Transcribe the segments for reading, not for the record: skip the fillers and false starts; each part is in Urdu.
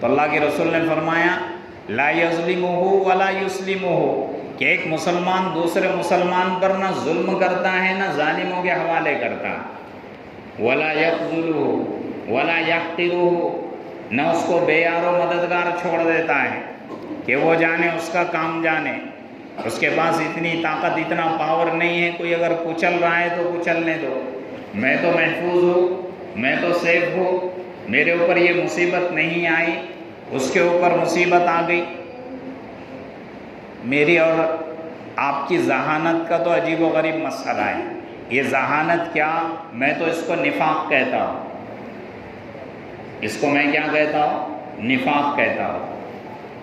تو اللہ کے رسول نے فرمایا لا یظلمہ ولا یسلمہ، کہ ایک مسلمان دوسرے مسلمان پر نہ ظلم کرتا ہے نہ ظالموں کے حوالے کرتا، ولا یخذلہ ولا یحقرہ، نہ اس کو بے یار و مددگار چھوڑ دیتا ہے کہ وہ جانے اس کا کام جانے، اس کے پاس اتنی طاقت اتنا پاور نہیں ہے، کوئی اگر کچل رہا ہے تو کچلنے دو، میں تو محفوظ ہوں، میں تو سیف ہوں، میرے اوپر یہ مصیبت نہیں آئی، اس کے اوپر مصیبت آ گئی۔ میری اور آپ کی ذہانت کا تو عجیب و غریب مسئلہ ہے۔ یہ ذہانت کیا، میں تو اس کو نفاق کہتا ہوں، اس کو میں کیا کہتا ہوں؟ نفاق کہتا ہوں۔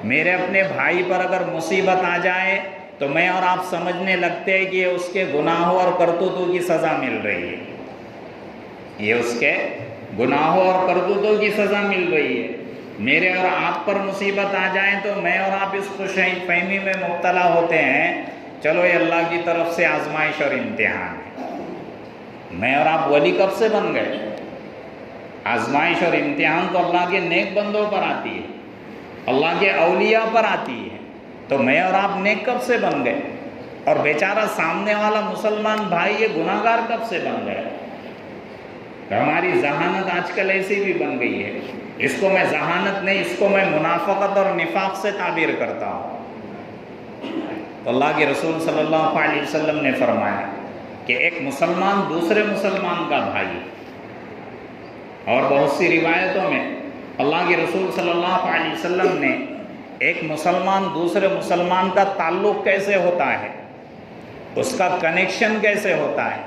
میرے اپنے بھائی پر اگر مصیبت آ جائے تو میں اور آپ سمجھنے لگتے ہیں کہ یہ اس کے گناہوں اور کرتوتوں کی سزا مل رہی ہے، یہ اس کے گناہوں اور کرتوتوں کی سزا مل رہی ہے۔ میرے اور آپ پر مصیبت آ جائے تو میں اور آپ اس خوش فہمی میں مبتلا ہوتے ہیں چلو یہ اللہ کی طرف سے آزمائش اور امتحان ہے۔ میں اور آپ ولی کب سے بن گئے؟ آزمائش اور امتحان تو اللہ کے نیک بندوں پر آتی ہے، اللہ کے اولیاء پر آتی ہے، تو میں اور آپ نیک کب سے بن گئے؟ اور بیچارہ سامنے والا مسلمان بھائی یہ گناہ گار کب سے بن گئے؟ ہماری ذہانت آج کل ایسی بھی بن گئی ہے، اس کو میں ذہانت نہیں، اس کو میں منافقت اور نفاق سے تعبیر کرتا ہوں۔ تو اللہ کے رسول صلی اللہ علیہ وسلم نے فرمایا کہ ایک مسلمان دوسرے مسلمان کا بھائی، اور بہت سی روایتوں میں اللہ کے رسول صلی اللہ علیہ وسلم نے ایک مسلمان دوسرے مسلمان کا تعلق کیسے ہوتا ہے، اس کا کنیکشن کیسے ہوتا ہے،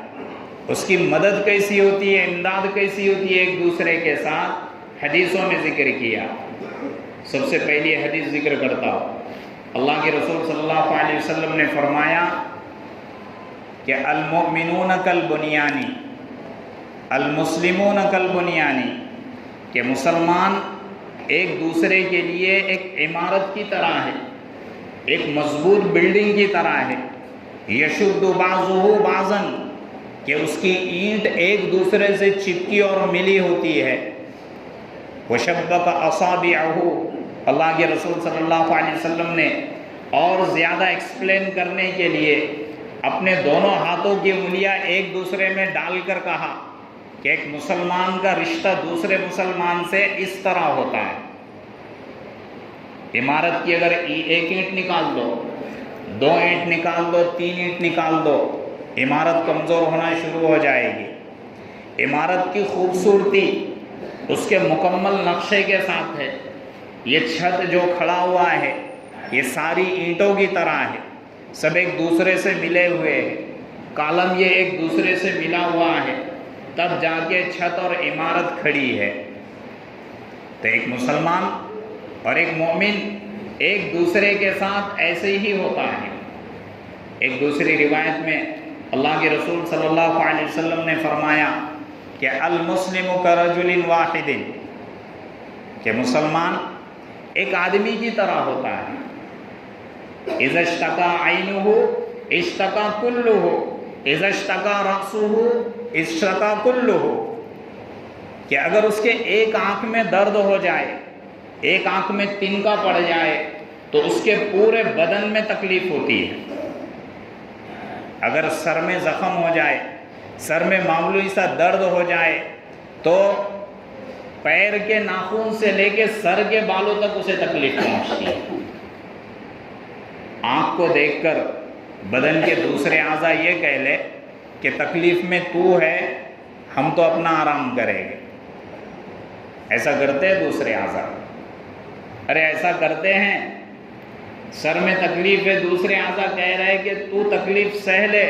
اس کی مدد کیسی ہوتی ہے، امداد کیسی ہوتی ہے ایک دوسرے کے ساتھ، حدیثوں میں ذکر کیا۔ سب سے پہلی حدیث ذکر کرتا ہوں، اللہ کے رسول صلی اللہ علیہ وسلم نے فرمایا کہ المؤمنون کالبنیان المسلمون کالبنیان، کہ مسلمان ایک دوسرے کے لیے ایک عمارت کی طرح ہے، ایک مضبوط بلڈنگ کی طرح ہے، یشد بعضہ بعضا، کہ اس کی اینٹ ایک دوسرے سے چپکی اور ملی ہوتی ہے، وشبک اصابعہ، اللہ کے رسول صلی اللہ علیہ وسلم نے اور زیادہ ایکسپلین کرنے کے لیے اپنے دونوں ہاتھوں کی انگلیاں ایک دوسرے میں ڈال کر کہا کہ ایک مسلمان کا رشتہ دوسرے مسلمان سے اس طرح ہوتا ہے۔ عمارت کی اگر ایک اینٹ نکال دو، دو اینٹ نکال دو، تین اینٹ نکال دو، عمارت کمزور ہونا شروع ہو جائے گی۔ عمارت کی خوبصورتی اس کے مکمل نقشے کے ساتھ ہے، یہ چھت جو کھڑا ہوا ہے یہ ساری اینٹوں کی طرح ہے، سب ایک دوسرے سے ملے ہوئے ہیں، کالم یہ ایک دوسرے سے ملا ہوا ہے، تب جا کے چھت اور عمارت کھڑی ہے۔ تو ایک مسلمان اور ایک مومن ایک دوسرے کے ساتھ ایسے ہی ہوتا ہے۔ ایک دوسری روایت میں اللہ کے رسول صلی اللہ علیہ وسلم نے فرمایا کہ المسلم کرجل واحد، کہ مسلمان ایک آدمی کی طرح ہوتا ہے، اذا اشتکا عینہ اشتکا کلہ، اذا اشتکا رأسہ اشتکا کلہ، کہ اگر اس کے ایک آنکھ میں درد ہو جائے، ایک آنکھ میں تنکا پڑ جائے تو اس کے پورے بدن میں تکلیف ہوتی ہے۔ اگر سر میں زخم ہو جائے، سر میں معمولی سا درد ہو جائے تو پیر کے ناخن سے لے کے سر کے بالوں تک اسے تکلیف پہنچتی ہے۔ آنکھ کو دیکھ کر بدن کے دوسرے اعضاء یہ کہہ لے کہ تکلیف میں تو ہے، ہم تو اپنا آرام کریں گے، ایسا کرتے ہیں دوسرے اعضاء؟ ارے ایسا کرتے ہیں، سر میں تکلیف ہے، دوسرے اعضاء کہہ رہے کہ تو تکلیف سہ لے،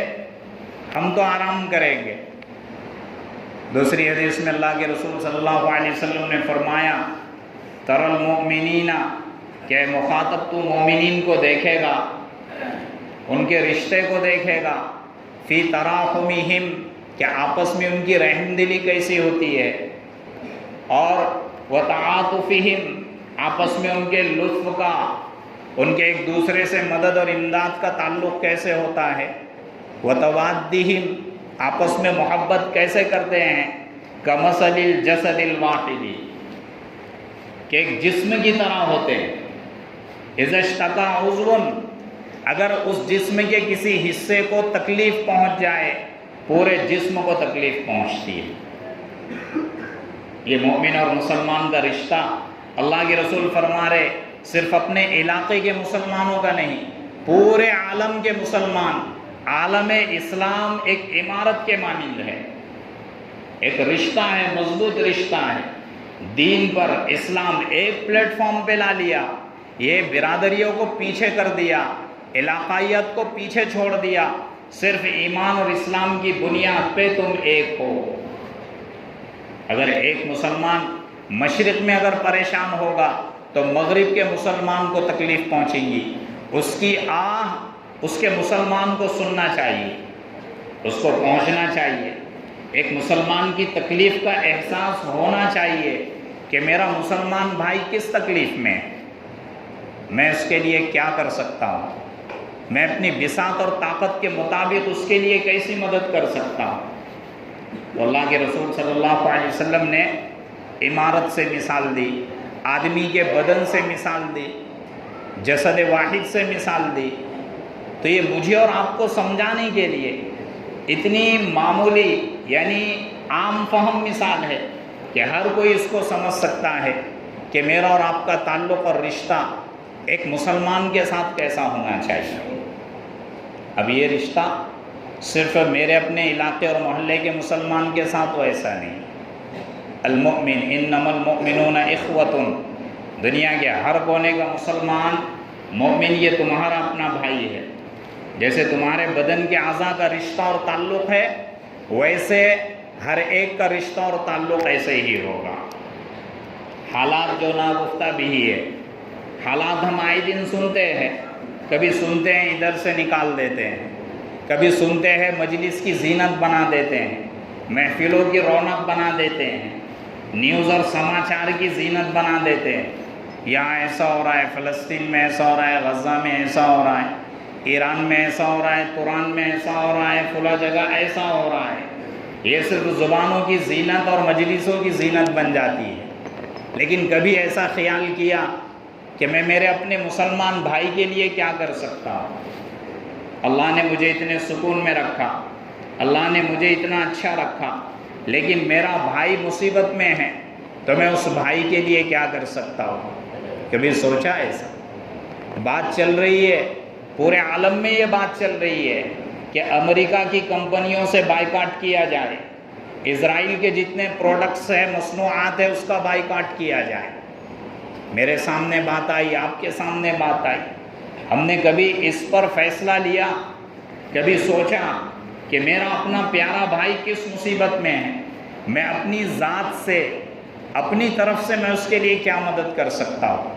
ہم تو آرام کریں گے۔ دوسری حدیث میں اللہ کے رسول صلی اللہ علیہ وسلم نے فرمایا تر المؤمنین، کہ مخاطب تو مومنین کو دیکھے گا، ان کے رشتے کو دیکھے گا، فی تراحمہم، کہ آپس میں ان کی رحم دلی کیسی ہوتی ہے، اور وتعاطفہم، آپس میں ان کے لطف کا، ان کے ایک دوسرے سے مدد اور امداد کا تعلق کیسے ہوتا ہے، وتوادہم، آپس میں محبت کیسے کرتے ہیں، کمثل الجسد الواحد، کہ ایک جسم کی طرح ہوتے ہیں. اذا اشتکا عضو، اگر اس جسم کے کسی حصے کو تکلیف پہنچ جائے پورے جسم کو تکلیف پہنچتی ہے. یہ مومن اور مسلمان کا رشتہ اللہ کے رسول فرما رہے صرف اپنے علاقے کے مسلمانوں کا نہیں، پورے عالم کے مسلمان، عالم اسلام ایک عمارت کے مانند ہے، ایک رشتہ ہے، مضبوط رشتہ ہے. دین پر اسلام ایک پلیٹ فارم پہ لا لیا، یہ برادریوں کو پیچھے کر دیا، علاقائیت کو پیچھے چھوڑ دیا، صرف ایمان اور اسلام کی بنیاد پہ تم ایک ہو. اگر ایک مسلمان مشرق میں اگر پریشان ہوگا تو مغرب کے مسلمان کو تکلیف پہنچے گی. اس کی آہ اس کے مسلمان کو سننا چاہیے، اس کو پہنچنا چاہیے. ایک مسلمان کی تکلیف کا احساس ہونا چاہیے کہ میرا مسلمان بھائی کس تکلیف میں، میں اس کے لیے کیا کر سکتا ہوں، میں اپنی بساط اور طاقت کے مطابق اس کے لیے کیسی مدد کر سکتا ہوں. تو اللہ کے رسول صلی اللہ علیہ وسلم نے عمارت سے مثال دی، آدمی کے بدن سے مثال دی، جسد واحد سے مثال دی. تو یہ مجھے اور آپ کو سمجھانے کے لیے اتنی معمولی یعنی عام فہم مثال ہے کہ ہر کوئی اس کو سمجھ سکتا ہے کہ میرا اور آپ کا تعلق اور رشتہ ایک مسلمان کے ساتھ کیسا ہونا چاہیے. اب یہ رشتہ صرف میرے اپنے علاقے اور محلے کے مسلمان کے ساتھ ویسا نہیں. المؤمن انما المؤمنون اخوۃ، دنیا کے ہر کونے کا مسلمان مومن یہ تمہارا اپنا بھائی ہے. جیسے تمہارے بدن کے اعضاء کا رشتہ اور تعلق ہے ویسے ہر ایک کا رشتہ اور تعلق ایسے ہی ہوگا. حالات جو ناگفتہ بھی ہے، حالات ہم آئے دن سنتے ہیں، کبھی سنتے ہیں ادھر سے نکال دیتے ہیں، کبھی سنتے ہیں مجلس کی زینت بنا دیتے ہیں، محفلوں کی رونق بنا دیتے ہیں، نیوز اور سماچار کی زینت بنا دیتے ہیں. یہاں ایسا ہو رہا ہے، فلسطین میں ایسا ہو رہا ہے، غزہ میں ایسا ہو رہا ہے، ایران میں ایسا ہو رہا ہے، تران میں ایسا ہو رہا ہے، فلاں جگہ ایسا ہو رہا ہے. یہ صرف زبانوں کی زینت اور مجلسوں کی زینت بن جاتی ہے. لیکن کبھی ایسا خیال کیا کہ میں میرے اپنے مسلمان بھائی کے لیے کیا کر سکتا ہوں؟ اللہ نے مجھے اتنے سکون میں رکھا، اللہ نے مجھے اتنا اچھا رکھا، لیکن میرا بھائی مصیبت میں ہے تو میں اس بھائی کے لیے کیا کر سکتا ہوں؟ کبھی سوچا ایسا؟ بات چل رہی ہے، پورے عالم میں یہ بات چل رہی ہے کہ امریکہ کی کمپنیوں سے بائیکاٹ کیا جائے، اسرائیل کے جتنے پروڈکٹس ہیں، مصنوعات ہیں، اس کا بائیکاٹ کیا جائے. میرے سامنے بات آئی، آپ کے سامنے بات آئی. ہم نے کبھی اس پر فیصلہ لیا، کبھی سوچا کہ میرا اپنا پیارا بھائی کس مصیبت میں ہے، میں اپنی ذات سے، اپنی طرف سے میں اس کے لیے کیا مدد کر سکتا ہوں؟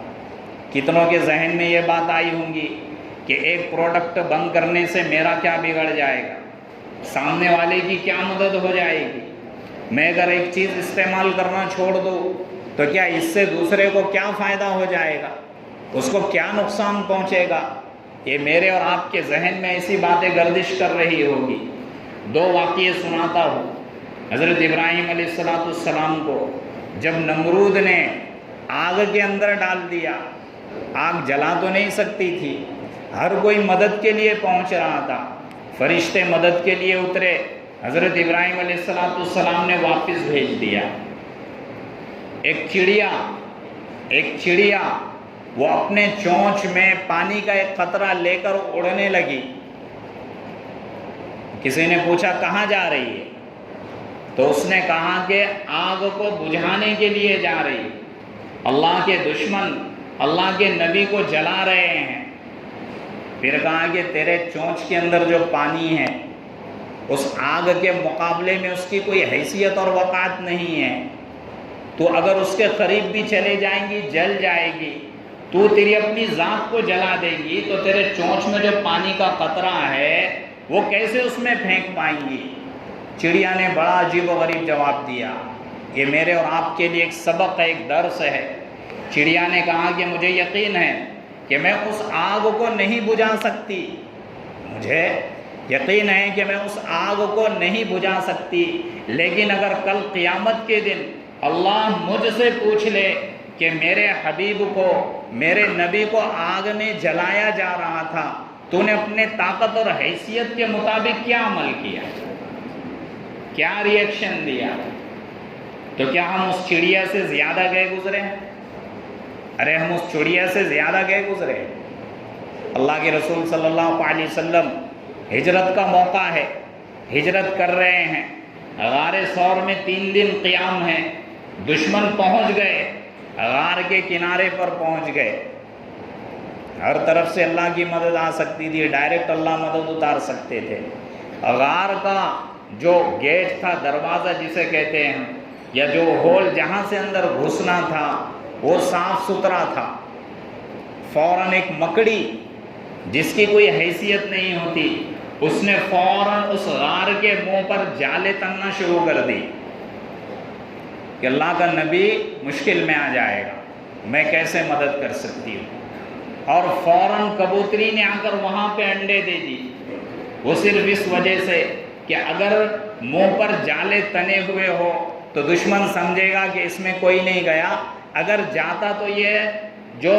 کتنوں کے ذہن میں یہ بات آئی ہوں گی کہ ایک پروڈکٹ بند کرنے سے میرا کیا بگڑ جائے گا، سامنے والے کی کیا مدد ہو جائے گی، میں اگر ایک چیز استعمال کرنا چھوڑ دوں تو کیا اس سے دوسرے کو کیا فائدہ ہو جائے گا، اس کو کیا نقصان پہنچے گا. یہ میرے اور آپ کے ذہن میں ایسی باتیں گردش کر رہی ہوگی. 2 واقعے سناتا ہوں. حضرت ابراہیم علیہ السلام کو جب نمرود نے آگ کے اندر ڈال دیا، آگ جلا تو نہیں سکتی تھی، ہر کوئی مدد کے لیے پہنچ رہا تھا، فرشتے مدد کے لیے اترے، حضرت ابراہیم علیہ السلام نے واپس بھیج دیا. ایک چڑیا وہ اپنے چونچ میں پانی کا ایک قطرہ لے کر اڑنے لگی. کسی نے پوچھا کہاں جا رہی ہے؟ تو اس نے کہا کہ آگ کو بجھانے کے لیے جا رہی ہے. اللہ کے دشمن اللہ کے نبی کو جلا رہے ہیں. پھر کہا کہ تیرے چونچ کے اندر جو پانی ہے اس آگ کے مقابلے میں اس کی کوئی حیثیت اور وقعت نہیں ہے. تو اگر اس کے قریب بھی چلے جائیں گی جل جائے گی، تو تیری اپنی ذات کو جلا دے گی، تو تیرے چونچ میں جو پانی کا قطرہ ہے وہ کیسے اس میں پھینک پائیں گی؟ چڑیا نے بڑا عجیب و غریب جواب دیا. یہ میرے اور آپ کے لیے ایک سبق ہے، ایک درس ہے. چڑیا نے کہا کہ مجھے یقین ہے کہ میں اس آگ کو نہیں بجھا سکتی، مجھے یقین ہے کہ میں اس آگ کو نہیں بجھا سکتی، لیکن اگر کل قیامت کے دن اللہ مجھ سے پوچھ لے کہ میرے حبیب کو، میرے نبی کو آگ میں جلایا جا رہا تھا، تو نے اپنے طاقت اور حیثیت کے مطابق کیا عمل کیا، کیا ری ایکشن دیا؟ تو کیا ہم اس چڑیا سے زیادہ گئے گزرے ہیں؟ ارے ہم اس چڑیا سے زیادہ گئے گزرے ہیں۔ اللہ کے رسول صلی اللہ علیہ وسلم ہجرت کا موقع ہے، ہجرت کر رہے ہیں، غار ثور میں 3 دن قیام ہے، دشمن پہنچ گئے، غار کے کنارے پر پہنچ گئے، ہر طرف سے اللہ کی مدد آ سکتی تھی، ڈائریکٹ اللہ مدد اتار سکتے تھے۔ غار کا جو گیٹ تھا، دروازہ جسے کہتے ہیں، یا جو ہول جہاں سے اندر گھسنا تھا وہ صاف ستھرا تھا۔ فوراً ایک مکڑی جس کی کوئی حیثیت نہیں ہوتی، اس نے فوراً اس غار کے منہ پر جالے تننا شروع کر دی کہ اللہ کا نبی مشکل میں آ جائے گا، میں کیسے مدد کر سکتی ہوں۔ اور فوراً کبوتری نے آ کر وہاں پہ انڈے دے دی، وہ صرف اس وجہ سے کہ اگر منہ پر جالے تنے ہوئے ہو تو دشمن سمجھے گا کہ اس میں کوئی نہیں گیا، اگر جاتا تو یہ جو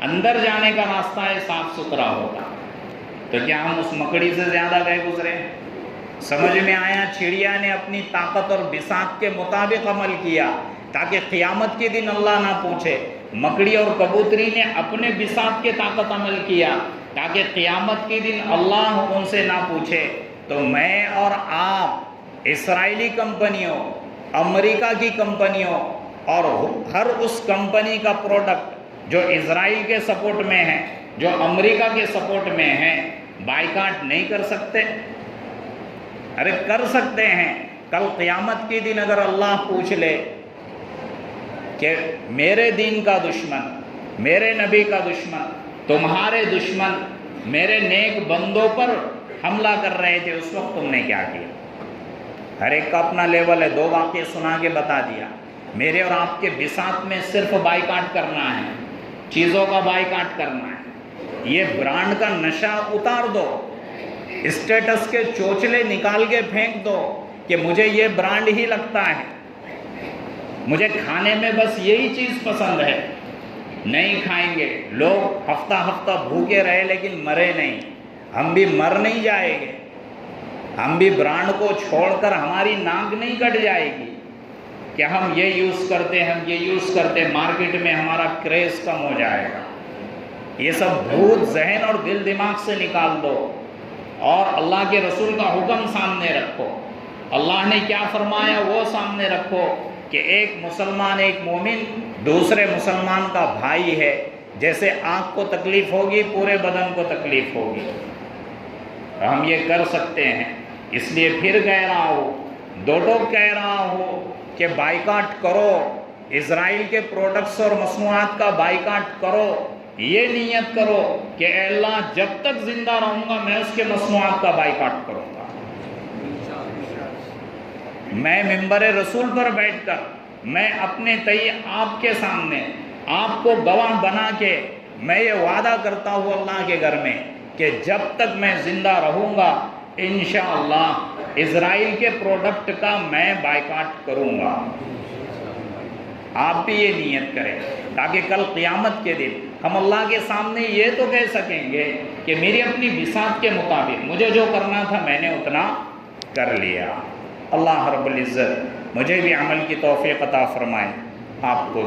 اندر جانے کا راستہ ہے صاف ستھرا ہوگا۔ تو کیا ہم اس مکڑی سے زیادہ گئے گزرے؟ سمجھ میں آیا؟ چڑیا نے اپنی طاقت اور بساط کے مطابق عمل کیا تاکہ قیامت کے دن اللہ نہ پوچھے۔ مکڑی اور کبوتری نے اپنے بساط کے طاقت عمل کیا تاکہ قیامت کے دن اللہ ان سے نہ پوچھے۔ تو میں اور آپ اسرائیلی کمپنیوں، امریکہ کی کمپنیوں اور ہر اس کمپنی کا پروڈکٹ جو اسرائیل کے سپورٹ میں ہے، جو امریکہ کے سپورٹ میں ہے، بائیکاٹ نہیں کر سکتے؟ ارے کر سکتے ہیں۔ کل قیامت کے دن اگر اللہ پوچھ لے کہ میرے دین کا دشمن، میرے نبی کا دشمن، تمہارے دشمن میرے نیک بندوں پر حملہ کر رہے تھے، اس وقت تم نے کیا کیا؟ ہر ایک کا اپنا لیول ہے، 2 واقعے سنا کے بتا دیا۔ میرے اور آپ کے بساط میں صرف بائیکاٹ کرنا ہے، چیزوں کا بائیکاٹ کرنا ہے۔ یہ برانڈ کا نشہ اتار دو، اسٹیٹس کے چوچلے نکال کے پھینک دو کہ مجھے یہ برانڈ ہی لگتا ہے، مجھے کھانے میں بس یہی چیز پسند ہے، نہیں کھائیں گے۔ لوگ ہفتہ ہفتہ بھوکے رہے لیکن مرے نہیں، ہم بھی مر نہیں جائیں گے، ہم بھی برانڈ کو چھوڑ کر ہماری ناک نہیں کٹ جائے گی کہ ہم یہ یوز کرتے، ہم یہ یوز کرتے، مارکیٹ میں ہمارا کریز کم ہو جائے گا۔ یہ سب بھوت ذہن اور دل دماغ سے نکال دو اور اللہ کے رسول کا حکم سامنے رکھو۔ اللہ نے کیا فرمایا وہ سامنے رکھو کہ ایک مسلمان، ایک مومن دوسرے مسلمان کا بھائی ہے، جیسے آنکھ کو تکلیف ہوگی پورے بدن کو تکلیف ہوگی۔ ہم یہ کر سکتے ہیں، اس لیے پھر کہہ رہا ہوں، ٹوک کہہ رہا ہوں کہ بائیکاٹ کرو، اسرائیل کے پروڈکٹس اور مصنوعات کا بائیکاٹ کرو۔ یہ نیت کرو کہ اے اللہ جب تک زندہ رہوں گا میں اس کے مصنوعات کا بائیکاٹ کروں گا۔ میں منبر رسول پر بیٹھ کر میں اپنے تئیں آپ کے سامنے آپ کو گواہ بنا کے میں یہ وعدہ کرتا ہوں اللہ کے گھر میں کہ جب تک میں زندہ رہوں گا انشاءاللہ اسرائیل کے پروڈکٹ کا میں بائیکاٹ کروں گا۔ آپ بھی یہ نیت کریں تاکہ کل قیامت کے دن ہم اللہ کے سامنے یہ تو کہہ سکیں گے کہ میری اپنی بساط کے مطابق مجھے جو کرنا تھا میں نے اتنا کر لیا۔ اللہ رب العزت مجھے بھی عمل کی توفیق عطا فرمائے، آپ کو